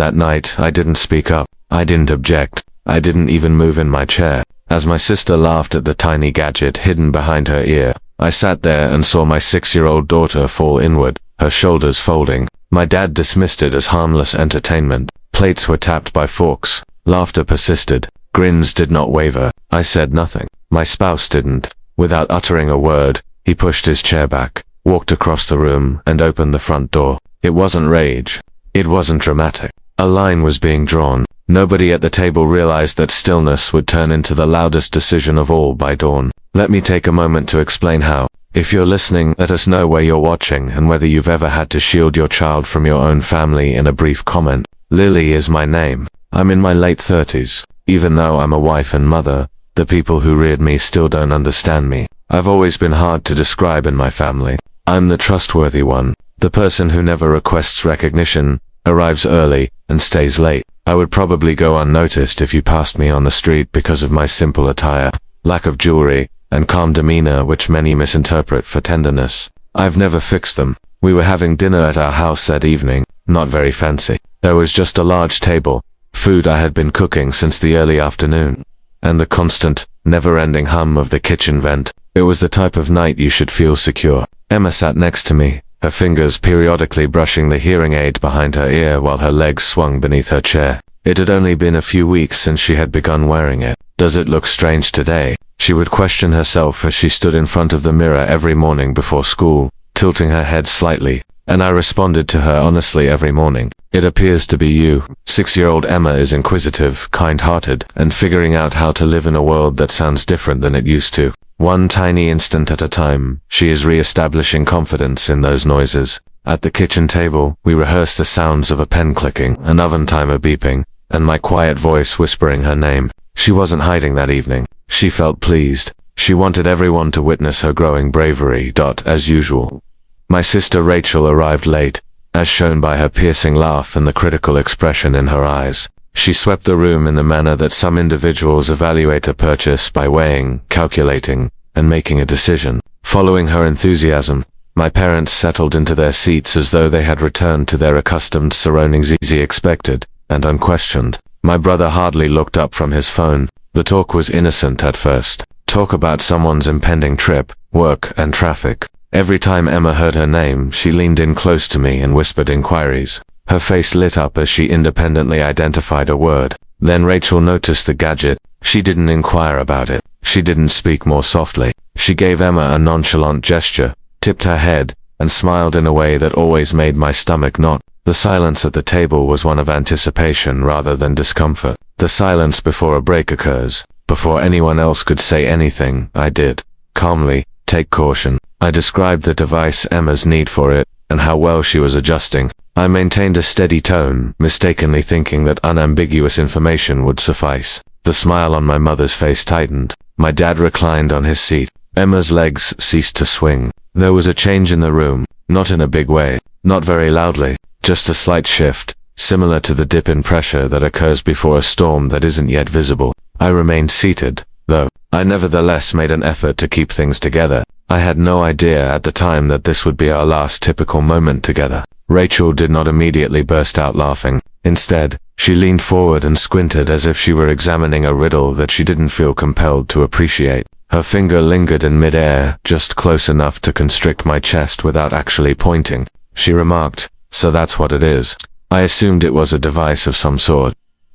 That night, I didn't speak up. I didn't object. I didn't even move in my chair. As my sister laughed at the tiny gadget hidden behind her ear, I sat there and saw my 6-year-old daughter fall inward, her shoulders folding. My dad dismissed it as harmless entertainment. Plates were tapped by forks. Laughter persisted. Grins did not waver. I said nothing. My spouse didn't. Without uttering a word, he pushed his chair back, walked across the room, and opened the front door. It wasn't rage. It wasn't dramatic. A line was being drawn. Nobody at the table realized that stillness would turn into the loudest decision of all by dawn. Let me take a moment to explain how. If you're listening, let us know where you're watching and whether you've ever had to shield your child from your own family in a brief comment. Lily is my name. I'm in my late 30s. Even though I'm a wife and mother, the people who reared me still don't understand me. I've always been hard to describe in my family. I'm the trustworthy one, the person who never requests recognition, arrives early, and stays late. I would probably go unnoticed if you passed me on the street because of my simple attire, lack of jewelry, and calm demeanor which many misinterpret for tenderness. I've never fixed them. We were having dinner at our house that evening, not very fancy. There was just a large table, food I had been cooking since the early afternoon, and the constant, never-ending hum of the kitchen vent. It was the type of night you should feel secure. Emma sat next to me, her fingers periodically brushing the hearing aid behind her ear while her legs swung beneath her chair. It had only been a few weeks since she had begun wearing it. Does it look strange today? She would question herself as she stood in front of the mirror every morning before school, tilting her head slightly, and I responded to her honestly every morning. It appears to be you. 6-year-old Emma is inquisitive, kind-hearted, and figuring out how to live in a world that sounds different than it used to. One tiny instant at a time, she is re-establishing confidence in those noises. At the kitchen table, we rehearsed the sounds of a pen clicking, an oven timer beeping, and my quiet voice whispering her name. She wasn't hiding that evening. She felt pleased. She wanted everyone to witness her growing bravery. As usual. My sister Rachel arrived late, as shown by her piercing laugh and the critical expression in her eyes. She swept the room in the manner that some individuals evaluate a purchase by weighing, calculating, and making a decision. Following her enthusiasm, my parents settled into their seats as though they had returned to their accustomed surroundings, easy, expected, and unquestioned. My brother hardly looked up from his phone. The talk was innocent at first. Talk about someone's impending trip, work, and traffic. Every time Emma heard her name, she leaned in close to me and whispered inquiries. Her face lit up as she independently identified a word. Then Rachel noticed the gadget. She didn't inquire about it. She didn't speak more softly. She gave Emma a nonchalant gesture, tipped her head, and smiled in a way that always made my stomach knot. The silence at the table was one of anticipation rather than discomfort. The silence before a break occurs. Before anyone else could say anything, I did. Calmly, take caution. I described the device, Emma's need for it, and how well she was adjusting. I maintained a steady tone, mistakenly thinking that unambiguous information would suffice. The smile on my mother's face tightened. My dad reclined on his seat. Emma's legs ceased to swing. There was a change in the room, not in a big way, not very loudly, just a slight shift, similar to the dip in pressure that occurs before a storm that isn't yet visible. I remained seated, though. I nevertheless made an effort to keep things together. I had no idea at the time that this would be our last typical moment together. Rachel did not immediately burst out laughing. Instead, she leaned forward and squinted as if she were examining a riddle that she didn't feel compelled to appreciate. Her finger lingered in mid-air, just close enough to constrict my chest without actually pointing. She remarked, "So that's what it is." I assumed it was a device of some sort.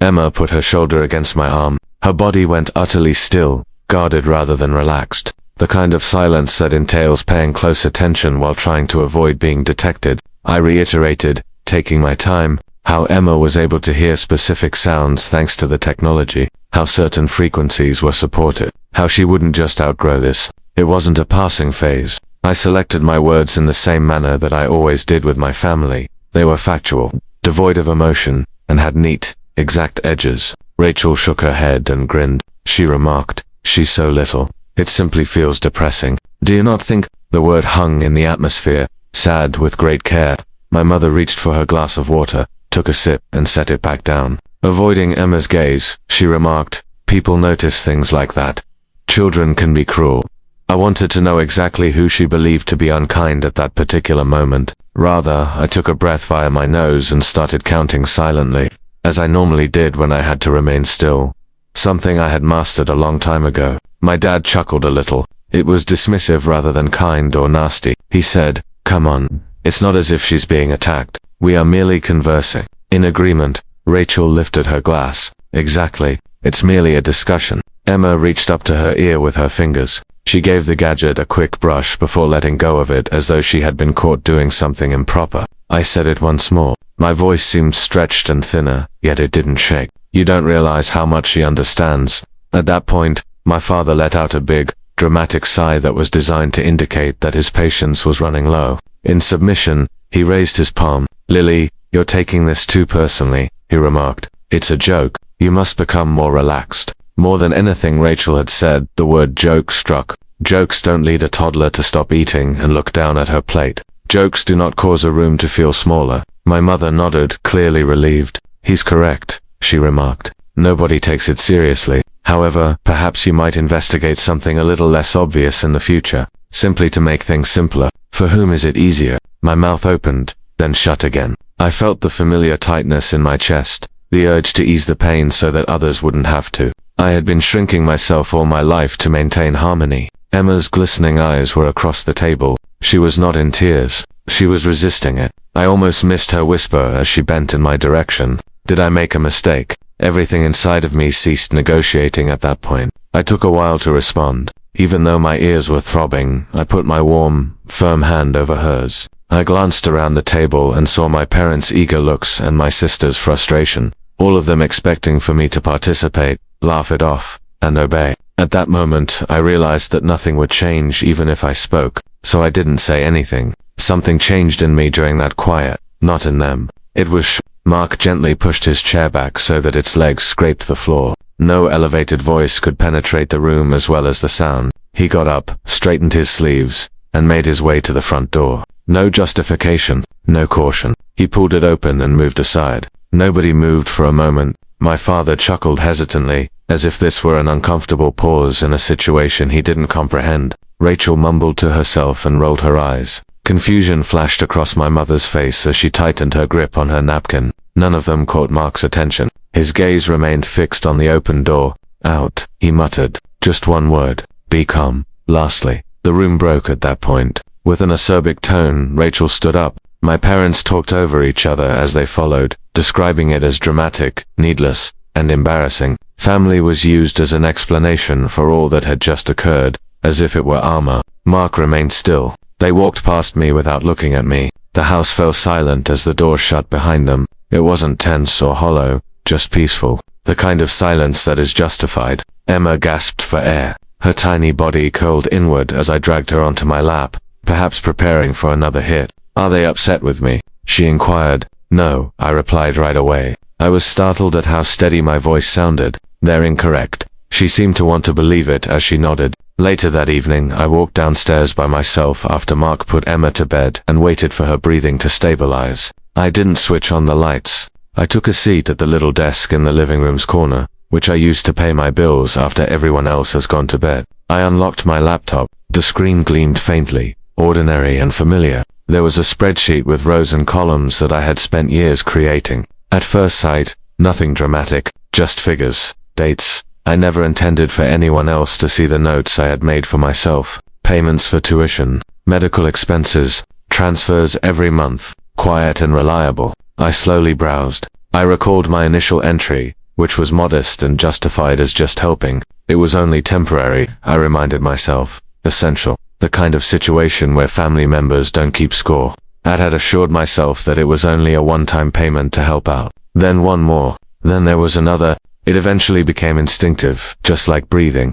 Emma put her shoulder against my arm. Her body went utterly still, guarded rather than relaxed. The kind of silence that entails paying close attention while trying to avoid being detected. I reiterated, taking my time, how Emma was able to hear specific sounds thanks to the technology, how certain frequencies were supported, how she wouldn't just outgrow this. It wasn't a passing phase. I selected my words in the same manner that I always did with my family. They were factual, devoid of emotion, and had neat, exact edges. Rachel shook her head and grinned. She remarked, "She's so little. It simply feels depressing. Do you not think?" The word hung in the atmosphere, sad with great care. My mother reached for her glass of water, took a sip, and set it back down. Avoiding Emma's gaze, she remarked, "People notice things like that. Children can be cruel." I wanted to know exactly who she believed to be unkind at that particular moment. Rather, I took a breath via my nose and started counting silently, as I normally did when I had to remain still. Something I had mastered a long time ago. My dad chuckled a little. It was dismissive rather than kind or nasty. He said, "Come on. It's not as if she's being attacked. We are merely conversing." In agreement, Rachel lifted her glass. "Exactly. It's merely a discussion." Emma reached up to her ear with her fingers. She gave the gadget a quick brush before letting go of it as though she had been caught doing something improper. I said it once more. My voice seemed stretched and thinner, yet it didn't shake. "You don't realize how much she understands." At that point, my father let out a big, dramatic sigh that was designed to indicate that his patience was running low. In submission, he raised his palm. "Lily, you're taking this too personally," he remarked. "It's a joke. You must become more relaxed." More than anything Rachel had said, the word joke struck. Jokes don't lead a toddler to stop eating and look down at her plate. Jokes do not cause a room to feel smaller. My mother nodded, clearly relieved. "He's correct," she remarked. "Nobody takes it seriously. However, perhaps you might investigate something a little less obvious in the future, simply to make things simpler. For whom is it easier?" My mouth opened, then shut again. I felt the familiar tightness in my chest, the urge to ease the pain so that others wouldn't have to. I had been shrinking myself all my life to maintain harmony. Emma's glistening eyes were across the table. She was not in tears. She was resisting it. I almost missed her whisper as she bent in my direction. Did I make a mistake? Everything inside of me ceased negotiating at that point. I took a while to respond. Even though my ears were throbbing, I put my warm, firm hand over hers. I glanced around the table and saw my parents' eager looks and my sister's frustration, all of them expecting for me to participate, laugh it off, and obey. At that moment, I realized that nothing would change even if I spoke, so I didn't say anything. Something changed in me during that quiet, not in them. It was Mark gently pushed his chair back so that its legs scraped the floor. No elevated voice could penetrate the room as well as the sound. He got up, straightened his sleeves, and made his way to the front door. No justification, no caution. He pulled it open and moved aside. Nobody moved for a moment. My father chuckled hesitantly, as if this were an uncomfortable pause in a situation he didn't comprehend. Rachel mumbled to herself and rolled her eyes. Confusion flashed across my mother's face as she tightened her grip on her napkin. None of them caught Mark's attention. His gaze remained fixed on the open door. "Out," he muttered. Just one word. "Be calm." Lastly, the room broke at that point. With an acerbic tone, Rachel stood up. My parents talked over each other as they followed, describing it as dramatic, needless, and embarrassing. Family was used as an explanation for all that had just occurred, as if it were armor. Mark remained still. They walked past me without looking at me. The house fell silent as the door shut behind them. It wasn't tense or hollow, just peaceful. The kind of silence that is justified. Emma gasped for air. Her tiny body curled inward as I dragged her onto my lap, perhaps preparing for another hit. "Are they upset with me?" she inquired. "No," I replied right away. I was startled at how steady my voice sounded. "They're incorrect." She seemed to want to believe it as she nodded. Later that evening, I walked downstairs by myself after Mark put Emma to bed and waited for her breathing to stabilize. I didn't switch on the lights. I took a seat at the little desk in the living room's corner, which I used to pay my bills after everyone else has gone to bed. I unlocked my laptop. The screen gleamed faintly, ordinary and familiar. There was a spreadsheet with rows and columns that I had spent years creating. At first sight, nothing dramatic, just figures, dates. I never intended for anyone else to see the notes I had made for myself. Payments for tuition, medical expenses, transfers every month, quiet and reliable. I slowly browsed. I recalled my initial entry, which was modest and justified as just helping. It was only temporary, I reminded myself. Essential. The kind of situation where family members don't keep score. I had assured myself that it was only a one-time payment to help out. Then one more. Then there was another. It eventually became instinctive, just like breathing.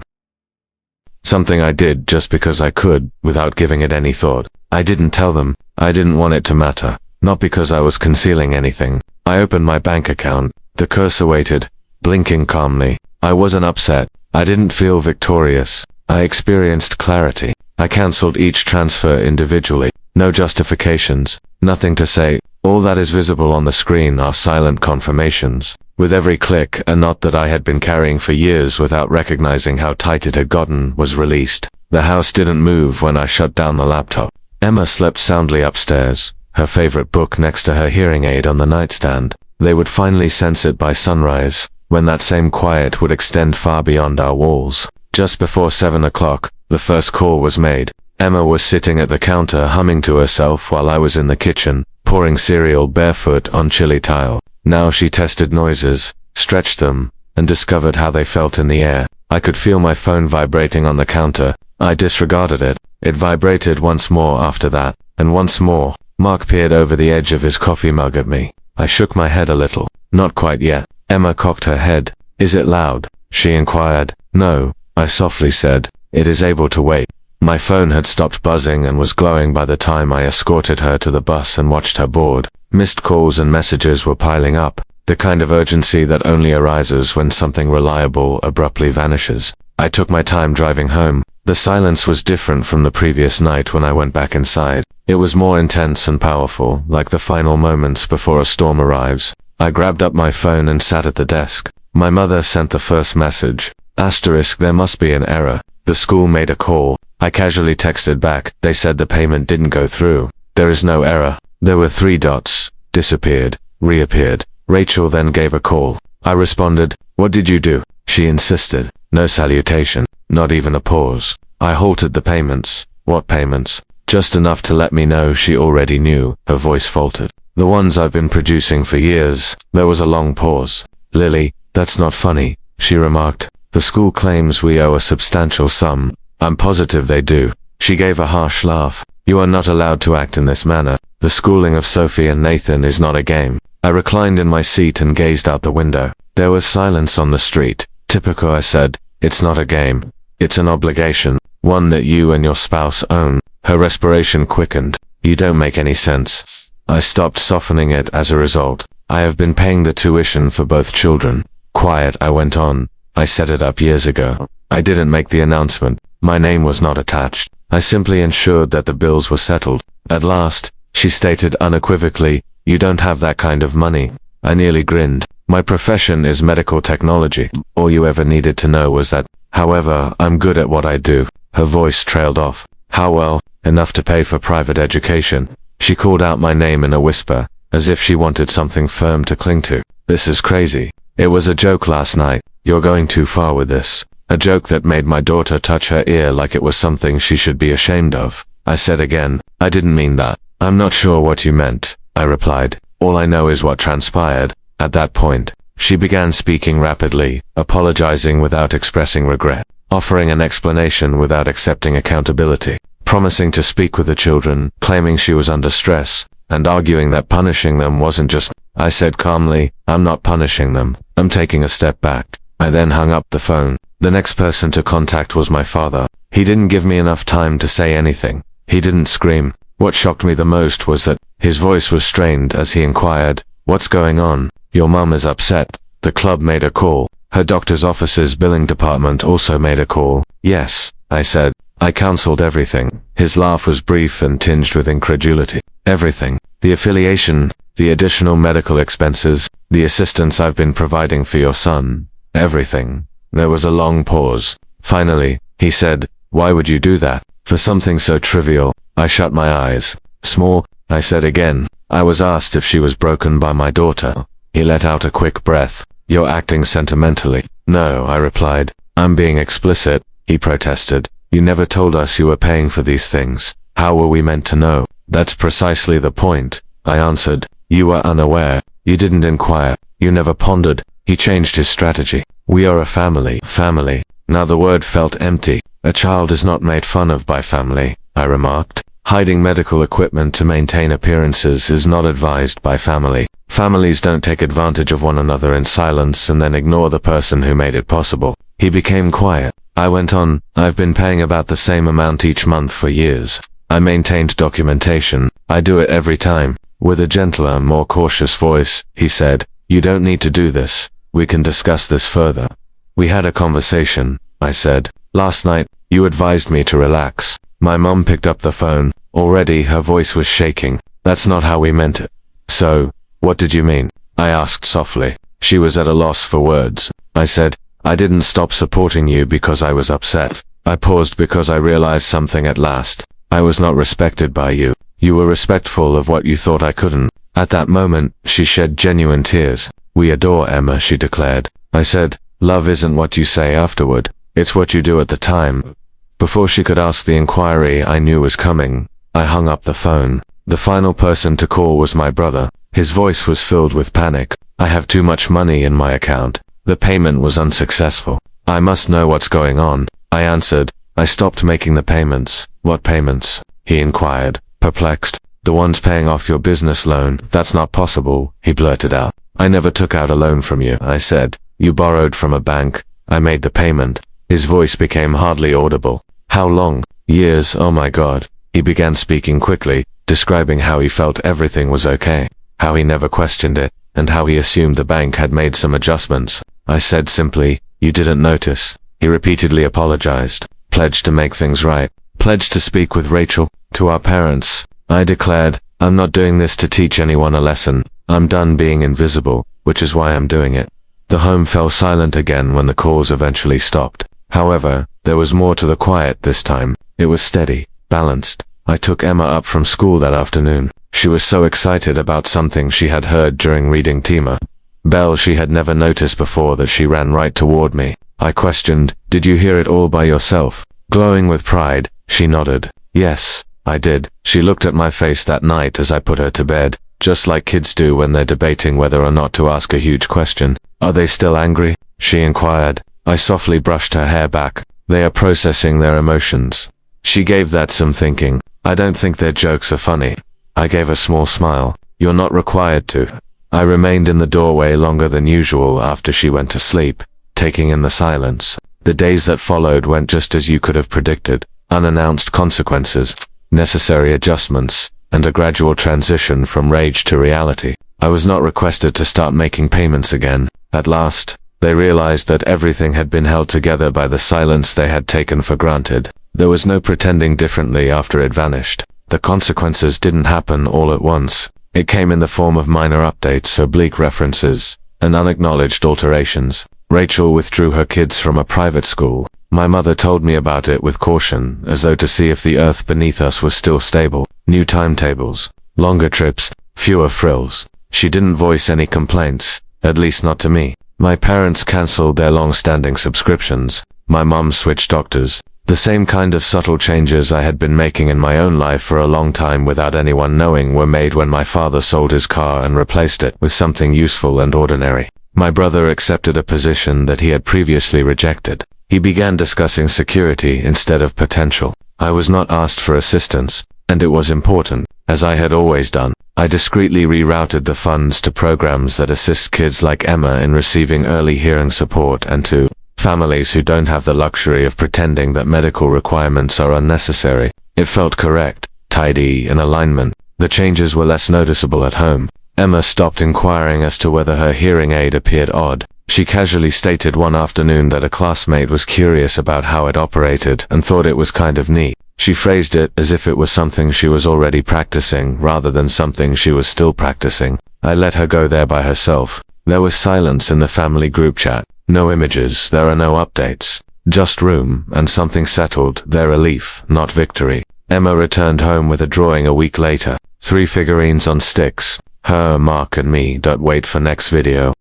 Something I did just because I could, without giving it any thought. I didn't tell them. I didn't want it to matter. Not because I was concealing anything. I opened my bank account. The cursor waited, blinking calmly. I wasn't upset. I didn't feel victorious. I experienced clarity. I cancelled each transfer individually. No justifications. Nothing to say. All that is visible on the screen are silent confirmations. With every click, a knot that I had been carrying for years without recognizing how tight it had gotten was released. The house didn't move when I shut down the laptop. Emma slept soundly upstairs. her favorite book next to her hearing aid on the nightstand. They would finally sense it by sunrise, when that same quiet would extend far beyond our walls. Just before 7 o'clock, the first call was made. Emma was sitting at the counter humming to herself while I was in the kitchen, pouring cereal barefoot on chilly tile. Now she tested noises, stretched them, and discovered how they felt in the air. I could feel my phone vibrating on the counter. I disregarded it. It vibrated once more after that, and once more. Mark peered over the edge of his coffee mug at me. I shook my head a little. Not quite yet. Emma cocked her head. Is it loud? She inquired. No, I softly said. It is able to wait. My phone had stopped buzzing and was glowing by the time I escorted her to the bus and watched her board. Missed calls and messages were piling up, the kind of urgency that only arises when something reliable abruptly vanishes. I took my time driving home. The silence was different from the previous night when I went back inside. It was more intense and powerful, like the final moments before a storm arrives. I grabbed up my phone and sat at the desk. My mother sent the first message. Asterisk, there must be an error. The school made a call. I casually texted back. They said the payment didn't go through. There is no error. There were 3 dots. Disappeared. Reappeared. Rachel then gave a call. I responded. What did you do? She insisted. No salutation. Not even a pause. I halted the payments. What payments? Just enough to let me know she already knew. Her voice faltered. The ones I've been producing for years. There was a long pause. Lily, that's not funny, she remarked. The school claims we owe a substantial sum. I'm positive they do. She gave a harsh laugh. You are not allowed to act in this manner. The schooling of Sophie and Nathan is not a game. I reclined in my seat and gazed out the window. There was silence on the street. Typical, I said. It's not a game. It's an obligation. One that you and your spouse own. Her respiration quickened. You don't make any sense. I stopped softening it as a result. I have been paying the tuition for both children. Quiet, I went on. I set it up years ago. I didn't make the announcement. My name was not attached. I simply ensured that the bills were settled. At last, she stated unequivocally, you don't have that kind of money. I nearly grinned. My profession is medical technology. All you ever needed to know was that. However, I'm good at what I do. Her voice trailed off. How well? Enough to pay for private education. She called out my name in a whisper, as if she wanted something firm to cling to. This is crazy. It was a joke last night. You're going too far with this. A joke that made my daughter touch her ear like it was something she should be ashamed of. I said again, I didn't mean that. I'm not sure what you meant, I replied. All I know is what transpired. At that point, she began speaking rapidly, apologizing without expressing regret, offering an explanation without accepting accountability, promising to speak with the children, claiming she was under stress, and arguing that punishing them wasn't just. I said calmly, I'm not punishing them. I'm taking a step back. I then hung up the phone. The next person to contact was my father. He didn't give me enough time to say anything. He didn't scream. What shocked me the most was that his voice was strained as he inquired, what's going on? Your mum is upset. The club made a call. Her doctor's office's billing department also made a call. Yes, I said. I counseled everything. His laugh was brief and tinged with incredulity. Everything. The affiliation, the additional medical expenses, the assistance I've been providing for your son. Everything. There was a long pause. Finally, he said, why would you do that? For something so trivial. I shut my eyes. Small, I said again. I was asked if she was broken by my daughter. He let out a quick breath. You're acting sentimentally. No, I replied. I'm being explicit, he protested. You never told us you were paying for these things. How were we meant to know? That's precisely the point, I answered. You were unaware. You didn't inquire. You never pondered. He changed his strategy. We are a family. Family. Now the word felt empty. A child is not made fun of by family, I remarked. Hiding medical equipment to maintain appearances is not advised by family. Families don't take advantage of one another in silence and then ignore the person who made it possible. He became quiet. I went on, I've been paying about the same amount each month for years. I maintained documentation. I do it every time. With a gentler, more cautious voice, he said, you don't need to do this. We can discuss this further. We had a conversation, I said. Last night, you advised me to relax. My mom picked up the phone. Already her voice was shaking. That's not how we meant it. So, what did you mean? I asked softly. She was at a loss for words. I said, I didn't stop supporting you because I was upset. I paused because I realized something at last. I was not respected by you. You were respectful of what you thought I couldn't. At that moment, she shed genuine tears. We adore Emma, she declared. I said, love isn't what you say afterward. It's what you do at the time. Before she could ask the inquiry I knew was coming, I hung up the phone. The final person to call was my brother. His voice was filled with panic. I have too much money in my account. The payment was unsuccessful. I must know what's going on. I answered. I stopped making the payments. What payments? He inquired, perplexed. The ones paying off your business loan. That's not possible, he blurted out. I never took out a loan from you, I said. You borrowed from a bank. I made the payment. His voice became hardly audible. How long? Years, oh my God. He began speaking quickly, describing how he felt everything was okay, how he never questioned it, and how he assumed the bank had made some adjustments. I said simply, you didn't notice. He repeatedly apologized, pledged to make things right, pledged to speak with Rachel, to our parents. I declared, I'm not doing this to teach anyone a lesson. I'm done being invisible, which is why I'm doing it. The home fell silent again when the calls eventually stopped. However, there was more to the quiet this time. It was steady, balanced. I took Emma up from school that afternoon. She was so excited about something she had heard during reading Tima Bell she had never noticed before that she ran right toward me. I questioned, did you hear it all by yourself? Glowing with pride, she nodded. Yes, I did. She looked at my face that night as I put her to bed, just like kids do when they're debating whether or not to ask a huge question. Are they still angry? She inquired. I softly brushed her hair back. They are processing their emotions. She gave that some thinking. I don't think their jokes are funny. I gave a small smile. You're not required to. I remained in the doorway longer than usual after she went to sleep, taking in the silence. The days that followed went just as you could have predicted. Unannounced consequences, necessary adjustments, and a gradual transition from rage to reality. I was not requested to start making payments again. At last, they realized that everything had been held together by the silence they had taken for granted. There was no pretending differently after it vanished. The consequences didn't happen all at once. It came in the form of minor updates, oblique references, and unacknowledged alterations. Rachel withdrew her kids from a private school. My mother told me about it with caution, as though to see if the earth beneath us was still stable. New timetables, longer trips, fewer frills. She didn't voice any complaints, at least not to me. My parents cancelled their long-standing subscriptions. My mom switched doctors. The same kind of subtle changes I had been making in my own life for a long time without anyone knowing were made when my father sold his car and replaced it with something useful and ordinary. My brother accepted a position that he had previously rejected. He began discussing security instead of potential. I was not asked for assistance, and it was important, as I had always done. I discreetly rerouted the funds to programs that assist kids like Emma in receiving early hearing support and to families who don't have the luxury of pretending that medical requirements are unnecessary. It felt correct, tidy, in alignment. The changes were less noticeable at home. Emma stopped inquiring as to whether her hearing aid appeared odd. She casually stated one afternoon that a classmate was curious about how it operated and thought it was kind of neat. She phrased it as if it was something she was already practicing rather than something she was still practicing. I let her go there by herself. There was silence in the family group chat. No images, there are no updates. Just room, and something settled, their relief, not victory. Emma returned home with a drawing a week later. 3 figurines on sticks. Her, Mark and me. Wait for next video.